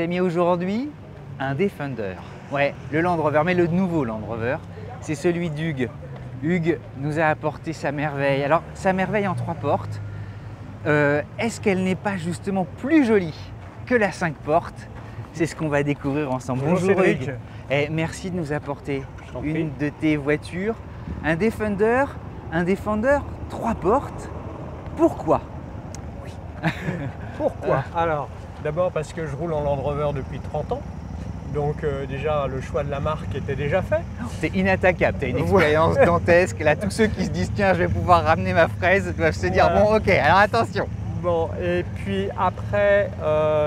amis, aujourd'hui, un Defender. Ouais, le Land Rover, mais le nouveau Land Rover, c'est celui d'Hugues. Hugues nous a apporté sa merveille. Alors, sa merveille en 3 portes, est-ce qu'elle n'est pas justement plus jolie que la 5 portes? C'est ce qu'on va découvrir ensemble. Bonjour Cédric. Et merci de nous apporter une de tes voitures, un Defender 3 portes. Pourquoi? Pourquoi? Alors, d'abord parce que je roule en Land Rover depuis 30 ans. Donc déjà, le choix de la marque était déjà fait. C'est inattaquable, tu as une expérience dantesque. Là, tous ceux qui se disent, tiens, je vais pouvoir ramener ma fraise, doivent se dire, bon, ok, alors attention. Bon, et puis après,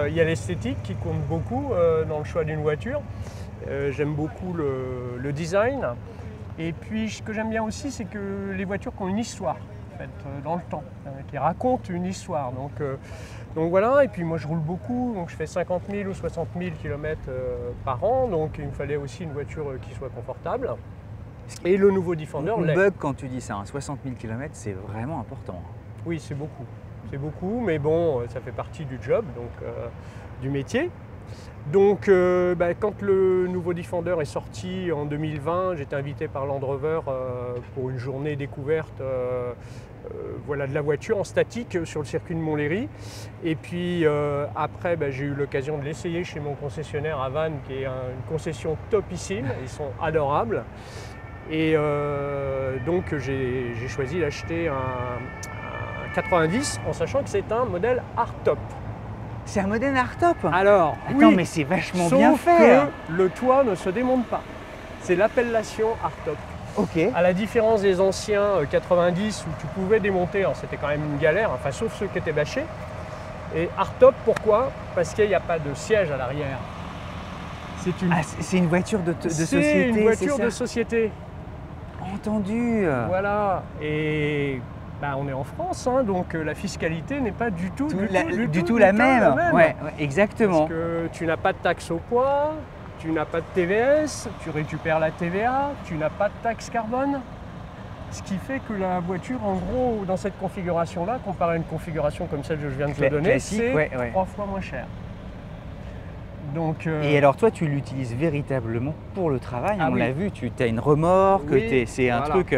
il y a l'esthétique qui compte beaucoup dans le choix d'une voiture. J'aime beaucoup le design. Et puis, ce que j'aime bien aussi, c'est que les voitures qui ont une histoire, en fait, dans le temps, qui racontent une histoire. Donc voilà, et puis moi je roule beaucoup, donc je fais 50 000 ou 60 000 km par an, donc il me fallait aussi une voiture qui soit confortable. Et le nouveau Defender l'est. Bug quand tu dis ça, 60 000 km, c'est vraiment important. Oui, c'est beaucoup, mais bon, ça fait partie du job, donc du métier. Donc quand le nouveau Defender est sorti en 2020, j'étais invité par Land Rover pour une journée découverte de la voiture en statique sur le circuit de Montlhéry. Et puis après, j'ai eu l'occasion de l'essayer chez mon concessionnaire à Vannes, qui est une concession topissime, ils sont adorables. Et donc j'ai choisi d'acheter un 90 en sachant que c'est un modèle hardtop. C'est un modèle hardtop? Alors, attends, oui, mais c'est vachement sauf bien fait. Que le toit ne se démonte pas. C'est l'appellation hardtop. Ok. À la différence des anciens 90 où tu pouvais démonter, alors c'était quand même une galère, enfin sauf ceux qui étaient bâchés. Et hardtop, pourquoi? Parce qu'il n'y a pas de siège à l'arrière. C'est une voiture de société. C'est une voiture de société. Entendu. Voilà. Et on est en France, hein, donc la fiscalité n'est pas du tout la même. Ouais, exactement. Parce que tu n'as pas de taxe au poids, tu n'as pas de TVS, tu récupères la TVA, tu n'as pas de taxe carbone. Ce qui fait que la voiture, en gros, dans cette configuration-là, comparé à une configuration comme celle que je viens de te donner, c'est 3 fois moins cher. Donc, et alors toi, tu l'utilises véritablement pour le travail, on l'a vu, tu as une remorque, c'est un truc,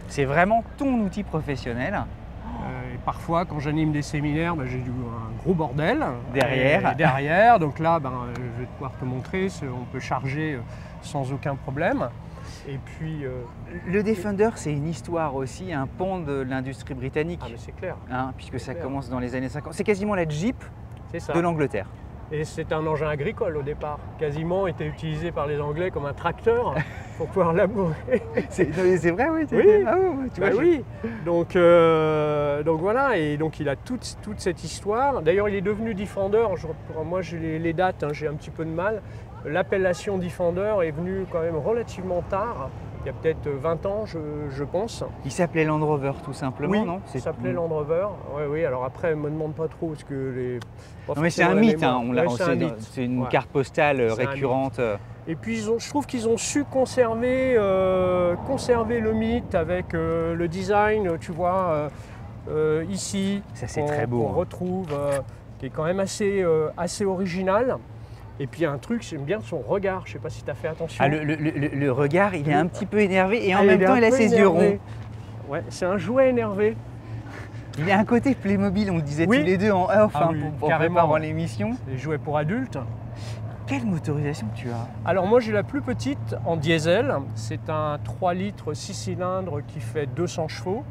c'est vraiment ton outil professionnel. Et parfois, quand j'anime des séminaires, j'ai un gros bordel derrière. Donc là, je vais pouvoir te montrer, on peut charger sans aucun problème. Et puis, le Defender, c'est une histoire aussi, un pan de l'industrie britannique. Ah mais c'est clair. Puisque ça commence dans les années 50. C'est quasiment la Jeep de l'Angleterre. Et c'est un engin agricole au départ, quasiment était utilisé par les Anglais comme un tracteur pour pouvoir labourer. C'est vrai, oui. Oui. Donc voilà, et donc il a toute cette histoire. D'ailleurs, il est devenu Defender. Moi, j'ai les dates, j'ai un petit peu de mal. L'appellation Defender est venue quand même relativement tard. Il y a peut-être 20 ans, je pense. Il s'appelait Land Rover tout simplement, non? Il s'appelait Land Rover. Oui, alors après, ne me demande pas trop parce que les... Non mais c'est un mythe, c'est une carte postale récurrente. Et puis je trouve qu'ils ont su conserver le mythe avec le design, tu vois, ici. Ça c'est très beau. On retrouve, qui est quand même assez original. Et puis il y a un truc, j'aime bien son regard, je ne sais pas si tu as fait attention. Le regard, il est un petit peu énervé et en même temps il a ses yeux ronds. Ouais, c'est un jouet énervé. Il a un côté Playmobil, on le disait tous les deux en off pour préparer l'émission. Les jouets pour adultes. Quelle motorisation tu as? Alors moi j'ai la plus petite en diesel, c'est un 3 litres 6 cylindres qui fait 200 chevaux,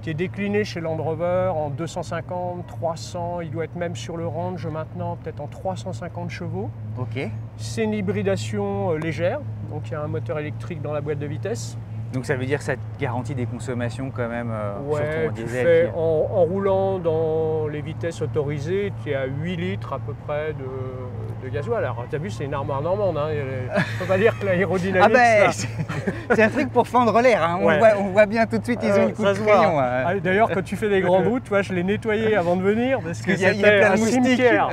qui est décliné chez Land Rover en 250, 300, il doit être même sur le Range maintenant, peut-être en 350 chevaux. Ok. C'est une hybridation légère, donc il y a un moteur électrique dans la boîte de vitesse. Donc ça veut dire que ça te garantit des consommations quand même, surtout en diesel. En roulant dans les vitesses autorisées, tu es à 8 litres à peu près de gasoil. Alors tu as vu, c'est une armoire normande, on ne peut pas dire que l'aérodynamique... c'est un truc pour fendre l'air, on voit bien tout de suite, ils ont une coup de crayon. D'ailleurs, quand tu fais des grandes routes, je l'ai nettoyé avant de venir parce que il y a plein de cimetière.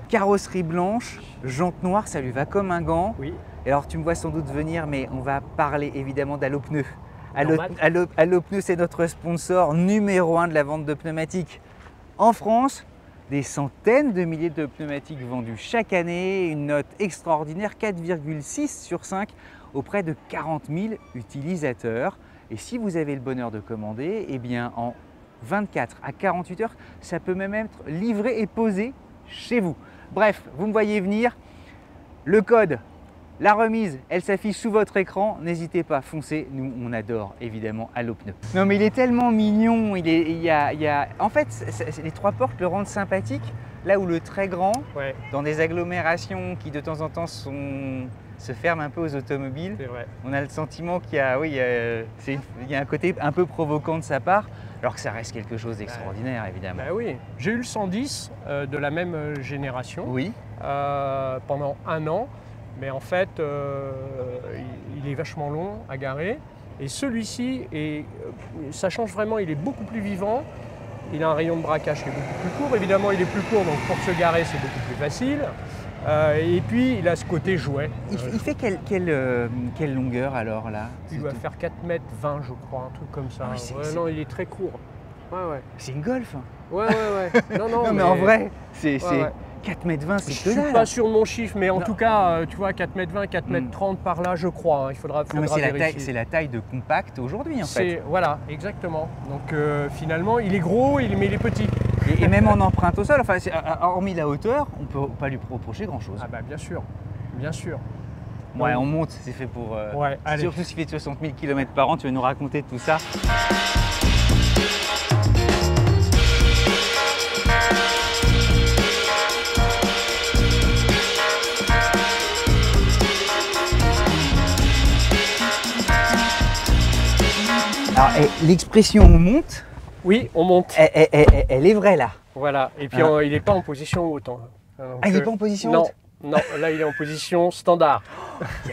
Carrosserie blanche, jante noire, ça lui va comme un gant. Oui. Et alors tu me vois sans doute venir, mais on va parler évidemment d'Allo Pneus. Allo Pneus, c'est notre sponsor numéro 1 de la vente de pneumatiques en France, Des centaines de milliers de pneumatiques vendus chaque année, une note extraordinaire 4,6 sur 5 auprès de 40 000 utilisateurs. Et si vous avez le bonheur de commander, eh bien en 24 à 48 heures, ça peut même être livré et posé chez vous. Bref, vous me voyez venir. Le code, la remise, elle s'affiche sous votre écran. N'hésitez pas, foncez. Nous, on adore évidemment Allo Pneus. Non, mais il est tellement mignon. En fait, les 3 portes le rendent sympathique. Là où le très grand, dans des agglomérations qui de temps en temps se ferment un peu aux automobiles, on a le sentiment qu'il y a, il y a un côté un peu provoquant de sa part, alors que ça reste quelque chose d'extraordinaire évidemment. Bah oui, j'ai eu le 110 de la même génération pendant 1 an, mais en fait il est vachement long à garer et celui-ci, ça change vraiment, il est beaucoup plus vivant. Il a un rayon de braquage qui est beaucoup plus court, évidemment il est plus court donc pour se garer c'est beaucoup plus facile. Et puis il a ce côté jouet. Il fait quelle longueur alors là? Il doit faire 4,20 m je crois, un truc comme ça. Non, il est très court. C'est une Golf. Ouais. Non, mais en vrai, c'est 4,20 m, c'est que dalle. Je suis pas sûr de mon chiffre, mais en tout cas, tu vois, 4,20 m, 4,30 m par là, je crois. Il faudra vérifier. C'est la taille de compact aujourd'hui en fait. Voilà, exactement. Donc finalement, il est gros, mais il est petit. Et même en empreinte au sol, enfin, hormis la hauteur, on ne peut pas lui reprocher grand-chose. Ah bah bien sûr, bien sûr. Ouais, on monte, c'est fait pour... surtout s'il fait 60 000 km par an, tu vas nous raconter tout ça. Alors, l'expression « on monte », oui, on monte. Elle est vraie là. Voilà, et puis il n'est pas en position haute. Il n'est pas en position haute? Non, là il est en position standard.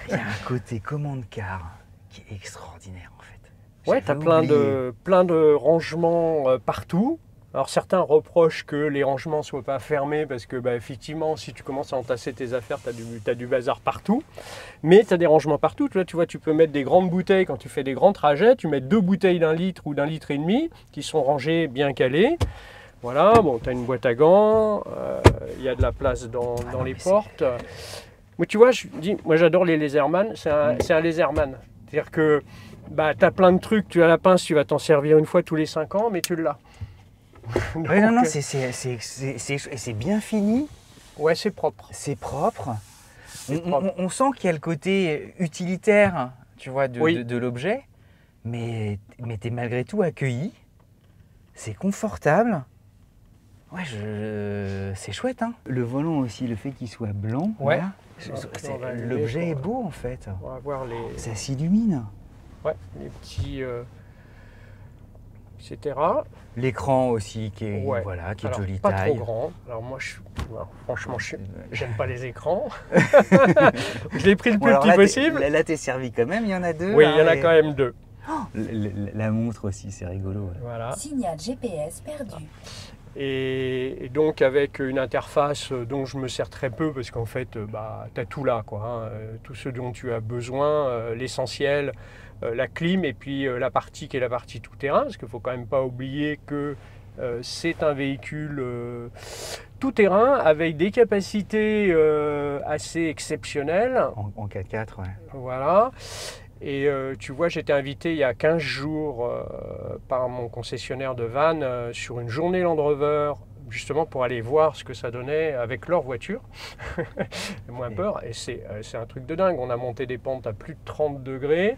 Il y a un côté commande car qui est extraordinaire en fait. Ouais, tu as plein de rangements partout. Alors certains reprochent que les rangements ne soient pas fermés parce que effectivement si tu commences à entasser tes affaires, tu as du bazar partout. Mais tu as des rangements partout. Là, tu vois, tu peux mettre des grandes bouteilles quand tu fais des grands trajets. Tu mets 2 bouteilles d'1 litre ou d'1,5 litre qui sont rangées bien calées. Voilà, bon, tu as une boîte à gants, il y a de la place dans les portes. Mais tu vois, moi j'adore les Laserman, c'est un Laserman. C'est-à-dire que tu as plein de trucs, tu as la pince, tu vas t'en servir une fois tous les 5 ans, mais tu l'as. Oui, non, c'est bien fini. Ouais, c'est propre. C'est propre. On sent qu'il y a le côté utilitaire, tu vois, de l'objet, mais tu es malgré tout accueilli. C'est confortable. Ouais, c'est chouette, hein. Le volant aussi, le fait qu'il soit blanc, l'objet est beau en fait. On va voir ça s'illumine. Ouais, les petits... etc. L'écran aussi qui est, qui est de jolie taille. Pas trop grand. Alors moi, franchement, j'aime pas les écrans. Je l'ai pris le plus petit possible. Là, t'es servi quand même, il y en a 2. Oui, il y en a quand même 2. La montre aussi, c'est rigolo. Ouais. Voilà. Signal GPS perdu. Et donc avec une interface dont je me sers très peu parce qu'en fait, tu as tout là, quoi, tout ce dont tu as besoin, l'essentiel, la clim et puis la partie qui est la partie tout-terrain, parce qu'il ne faut quand même pas oublier que c'est un véhicule tout-terrain avec des capacités assez exceptionnelles. En 4x4, ouais. Voilà. Et tu vois, j'étais invité il y a 15 jours par mon concessionnaire de vannes sur une journée Land Rover, justement pour aller voir ce que ça donnait avec leur voiture. Moins peur. Et c'est un truc de dingue. On a monté des pentes à plus de 30 degrés.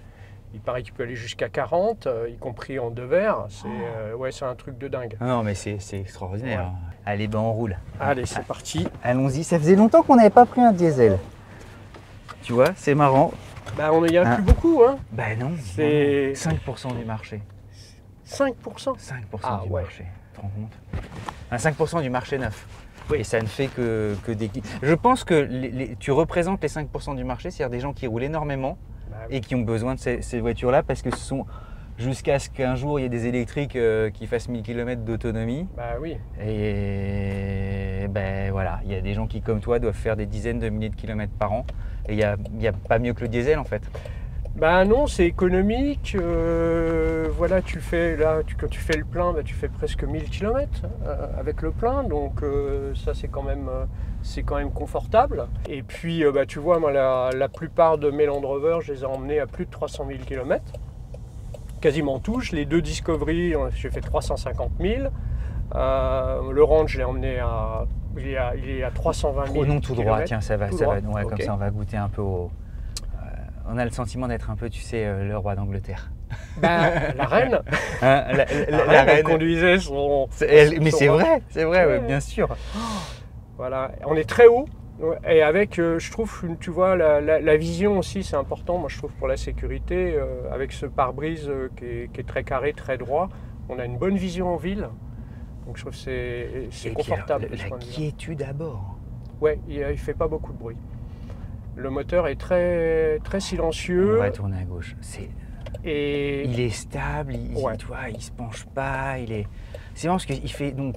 Il paraît qu'il peut aller jusqu'à 40, y compris en 2 verres. C'est un truc de dingue. Non, mais c'est extraordinaire. Ouais. Allez, on roule. Allez, c'est parti. Allons-y. Ça faisait longtemps qu'on n'avait pas pris un diesel. Tu vois, c'est marrant. On n'y a plus beaucoup, hein. Non, c'est 5% du marché. 5% 5% du marché, tu te rends compte? 5% du marché neuf. Oui. Et ça ne fait que des... Je pense que tu représentes les 5% du marché, c'est-à-dire des gens qui roulent énormément et qui ont besoin de ces voitures-là parce que ce sont... Jusqu'à ce qu'un jour il y ait des électriques qui fassent 1000 km d'autonomie. Oui. Et voilà, il y a des gens qui, comme toi, doivent faire des dizaines de milliers de kilomètres par an. Et il n'y a pas mieux que le diesel en fait. Ben non, c'est économique. Voilà, quand tu fais le plein, tu fais presque 1000 km avec le plein, donc ça c'est quand même confortable. Et puis tu vois, moi la plupart de mes Land Rover, je les ai emmenés à plus de 300 000 km. Quasiment tous. Les deux Discovery, j'ai fait 350 000. Le Range, je l'ai emmené il est à 320 000 Prenons tout droit, tiens, ça va, ouais, okay. Comme ça on va goûter un peu on a le sentiment d'être un peu, tu sais, le roi d'Angleterre. Ben, la reine, hein, la reine elle conduisait son... Mais c'est vrai, ouais, bien sûr. Voilà, on est très haut. Et avec, je trouve, tu vois, la vision aussi, c'est important, moi je trouve, pour la sécurité, avec ce pare-brise qui est très carré, très droit, on a une bonne vision en ville, donc je trouve que c'est confortable. La quiétude à bord. Ouais, il ne fait pas beaucoup de bruit. Le moteur est très, très silencieux. On va tourner à gauche. Et... Il est stable, ouais. Tu vois, il se penche pas, c'est vraiment ce qu'il fait, donc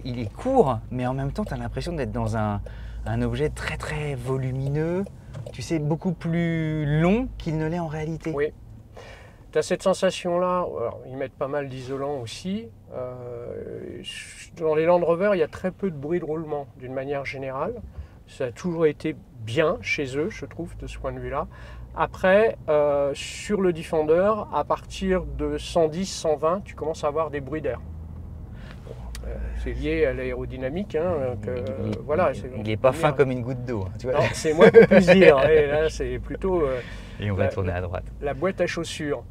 il est court, mais en même temps, tu as l'impression d'être dans un objet très très volumineux, tu sais, beaucoup plus long qu'il ne l'est en réalité. Oui, tu as cette sensation-là. Ils mettent pas mal d'isolants aussi. Dans les Land Rover, il y a très peu de bruit de roulement, d'une manière générale. Ça a toujours été bien chez eux, je trouve, de ce point de vue-là. Après, sur le Defender, à partir de 110, 120, tu commences à avoir des bruits d'air. C'est lié à l'aérodynamique. Hein, il n'est pas fin comme une goutte d'eau. Hein, tu vois. C'est moins qu'on puisse dire. Et là, c'est plutôt et on va tourner à droite. La boîte à chaussures.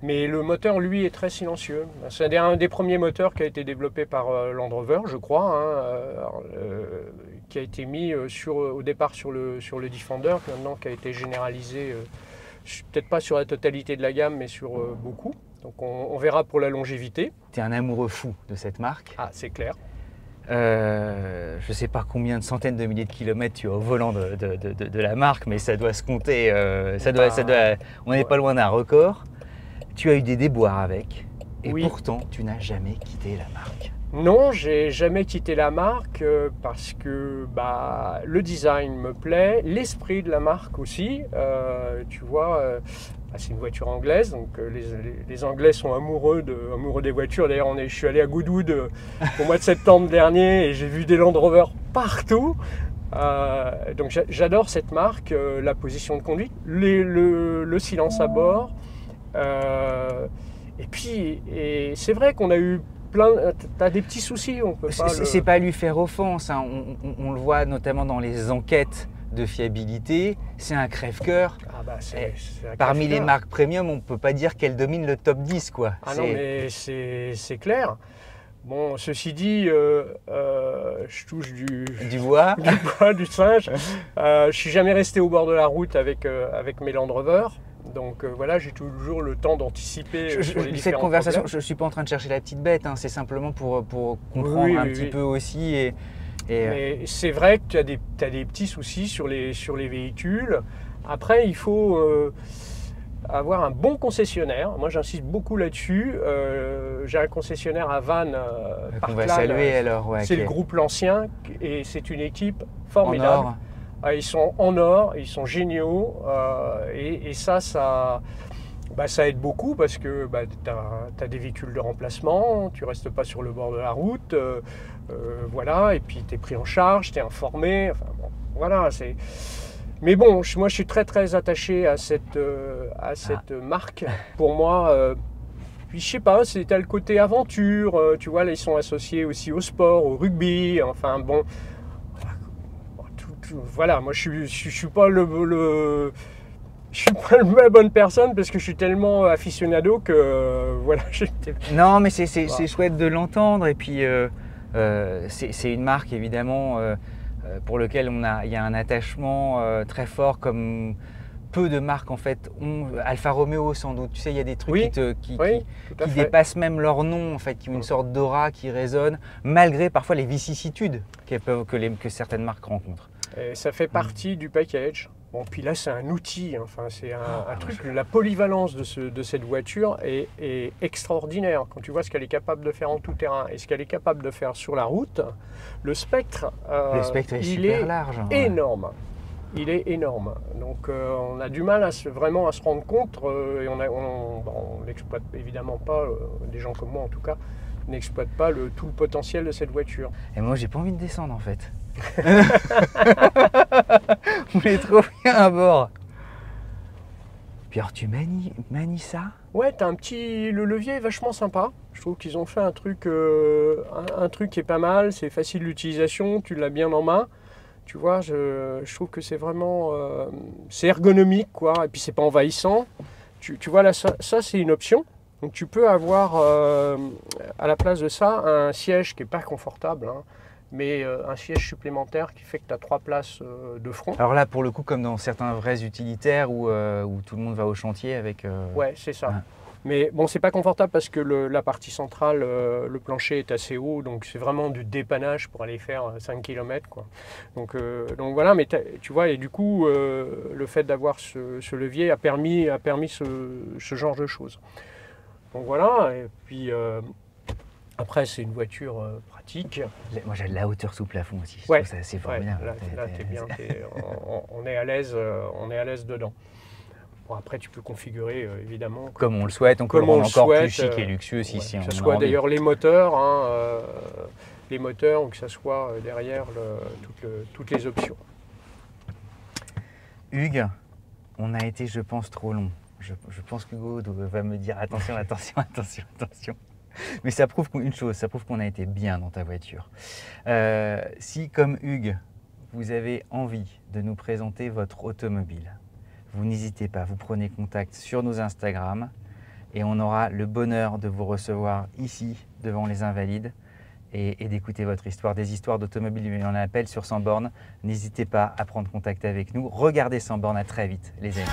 Mais le moteur, lui, est très silencieux. C'est un des premiers moteurs qui a été développé par Land Rover, je crois, qui a été mis au départ sur le Defender, puis maintenant qui a été généralisé, peut-être pas sur la totalité de la gamme, mais sur beaucoup. Donc on verra pour la longévité. Tu es un amoureux fou de cette marque. Ah, c'est clair. Je ne sais pas combien de centaines de milliers de kilomètres tu as au volant de la marque, mais ça doit se compter. On n'est pas loin d'un record. Tu as eu des déboires avec, et oui. Pourtant tu n'as jamais quitté la marque. Non, j'ai jamais quitté la marque parce que le design me plaît, l'esprit de la marque aussi. Tu vois, c'est une voiture anglaise, donc les Anglais sont amoureux des voitures. D'ailleurs, je suis allé à Goodwood au mois de septembre dernier et j'ai vu des Land Rover partout. Donc j'adore cette marque, la position de conduite, le silence à bord. Et puis, c'est vrai qu'on a eu t'as des petits soucis, on peut pas. C'est pas lui faire offense, hein. On le voit notamment dans les enquêtes de fiabilité, c'est un crève-cœur. Parmi les marques premium, on ne peut pas dire qu'elle domine le top 10, quoi. Ah non, mais c'est clair. Bon, ceci dit, je touche du bois, du singe. Je suis jamais resté au bord de la route avec mes Land Rover. Donc voilà, j'ai toujours le temps d'anticiper sur les cette conversation, problèmes. Je ne suis pas en train de chercher la petite bête, hein, c'est simplement pour comprendre un petit peu aussi. Mais c'est vrai que tu as des petits soucis sur les véhicules. Après, il faut avoir un bon concessionnaire. Moi, j'insiste beaucoup là-dessus. J'ai un concessionnaire à Vannes. On va saluer alors. Ouais, c'est le groupe L'Ancien et c'est une équipe formidable. En or. Ils sont en or, ils sont géniaux et ça aide beaucoup parce que tu as des véhicules de remplacement, tu ne restes pas sur le bord de la route, voilà, et puis tu es pris en charge, tu es informé, enfin bon, voilà. Mais bon, moi je suis très très attaché à cette marque. Pour moi, puis je sais pas, tu as le côté aventure, tu vois, là ils sont associés aussi au sport, au rugby, enfin bon. Voilà, moi je suis pas la bonne personne parce que je suis tellement aficionado que voilà. Non, mais c'est chouette de l'entendre et puis c'est une marque évidemment pour laquelle il y a un attachement très fort comme peu de marques en fait ont. Alfa Romeo sans doute, tu sais, il y a des trucs qui dépassent même leur nom en fait, qui ont une sorte d'aura qui résonne malgré parfois les vicissitudes que certaines marques rencontrent. Et ça fait partie du package. Bon, puis là, c'est un outil, enfin, c'est un truc. La polyvalence de cette voiture est extraordinaire. Quand tu vois ce qu'elle est capable de faire en tout terrain et ce qu'elle est capable de faire sur la route, le spectre est il super est large. Énorme. il est énorme. Donc on a du mal vraiment à se rendre compte et on n'exploite évidemment pas, des gens comme moi en tout cas, n'exploitent pas tout le potentiel de cette voiture. Et moi, j'ai pas envie de descendre en fait. On est trop bien à bord. Puis alors, tu manies ça? Ouais, le levier est vachement sympa. Je trouve qu'ils ont fait un truc qui est pas mal, c'est facile d'utilisation, tu l'as bien en main. Tu vois, je trouve que c'est vraiment c'est ergonomique, quoi, et puis c'est pas envahissant. Tu vois là, ça c'est une option. Donc tu peux avoir à la place de ça un siège qui n'est pas confortable, hein, mais un siège supplémentaire qui fait que tu as 3 places de front. Alors là, pour le coup, comme dans certains vrais utilitaires où tout le monde va au chantier avec... Ouais, c'est ça. Ouais. Mais bon, c'est pas confortable parce que la partie centrale, le plancher est assez haut, donc c'est vraiment du dépannage pour aller faire 5 km, quoi. Donc voilà, mais tu vois, et du coup, le fait d'avoir ce levier a permis ce genre de choses. Donc voilà, et puis après c'est une voiture pratique. Moi, j'ai la hauteur sous plafond aussi. Je Ouais, trouve ça assez ouais, formidable. là t'es bien, on est à l'aise dedans. Bon, après tu peux configurer évidemment Comme on le souhaite, on peut le rendre encore plus chic et luxueux si que on ce en a soit envie. d'ailleurs les moteurs, hein, ou que ce soit derrière toutes les options. Hugues, on a été, je pense, trop long. Je pense qu'Hugo va me dire attention, attention, attention, attention. Mais ça prouve une chose, ça prouve qu'on a été bien dans ta voiture. Si, comme Hugues, vous avez envie de nous présenter votre automobile, vous n'hésitez pas, vous prenez contact sur nos Instagram et on aura le bonheur de vous recevoir ici, devant les Invalides, et d'écouter votre histoire, des histoires d'automobile, il y en a appel sur Sans Bornes. N'hésitez pas à prendre contact avec nous. Regardez Sans Bornes, à très vite, les amis.